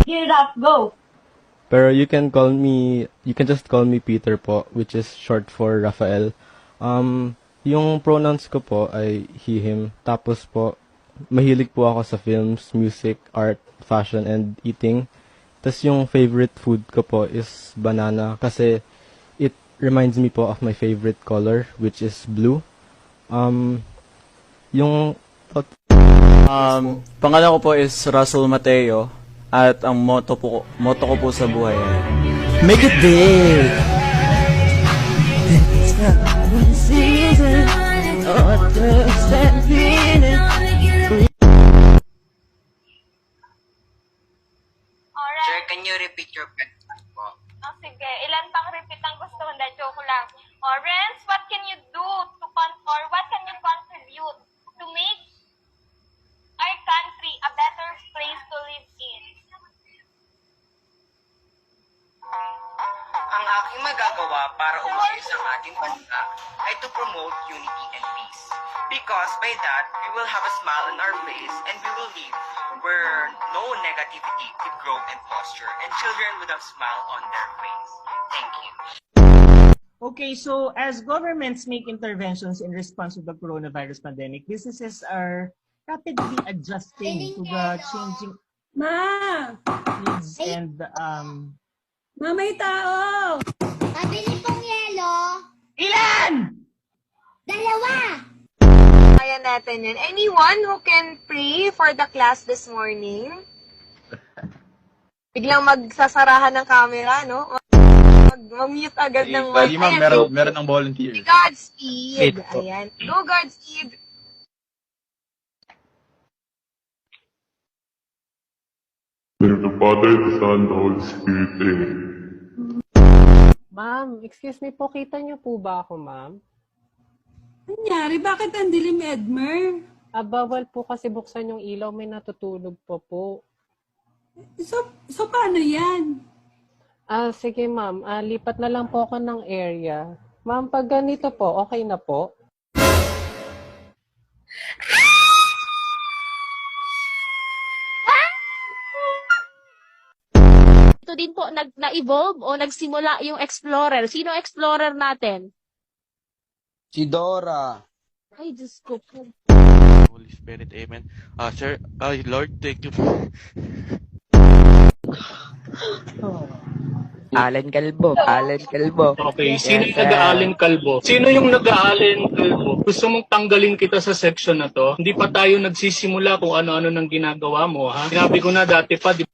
Gear up, go! Pero you can just call me Peter po, which is short for Rafael. Yung pronouns ko po ay he, him. Tapos po, mahilig po ako sa films, music, art, fashion, and eating. Tapos yung favorite food ko po is banana kasi it reminds me po of my favorite color, which is blue. Yung Pangalan ko po is Russell Mateo at ang motto ko po sa buhay ay Make it big! Sir, can you repeat your question po? Oh, sige. Ilan pang repeat ang gusto mo? Dahil joke lang. Oh, Renz, what can you do to or what can you contribute to make our country a better place to live in? Ang aking magagawa para umayos ang ating bansa ay to promote unity and peace. Because by that, we will have a smile on our face and we will live where no negativity could grow and posture and children would have smile on their face. Thank you. Okay, so as governments make interventions in response to the coronavirus pandemic, businesses are rapidly adjusting to the changing Ma! needs and Ma, may tao! Pabili pong yelo. Ilan? Dalawa. Kaya natin yan. Anyone who can pray for the class this morning? Biglang magsasarahan ng camera, no? Mag-mute agad ng mic. Pwede ma'am, meron ng volunteer. Godspeed. Ayan. Go Godspeed. name of the Father, the Son, the Holy Spirit. Amen. Ma'am, excuse me po, kita niyo po ba ako, ma'am? Nangyari? Bakit ang dilim, Edmer? Bawal po kasi buksan yung ilaw, may natutulog po. So paano yan? Sige ma'am, lipat na lang po ako ng area. Ma'am, pag ganito po, okay na po? Ito din po, na-evolve o nagsimula yung Explorer. Sino Explorer natin? Si Dora. Ay, Diyos ko po. Holy Spirit, Amen. Sir, Lord, thank you. Alan Calvo. Okay, sino yung nag-aalin kalbo? Sino yung nag-aalin kalbo? Gusto mong tanggalin kita sa section na to? Hindi pa tayo nagsisimula kung ano-ano nang ginagawa mo, ha? Sinabi ko na dati pa, di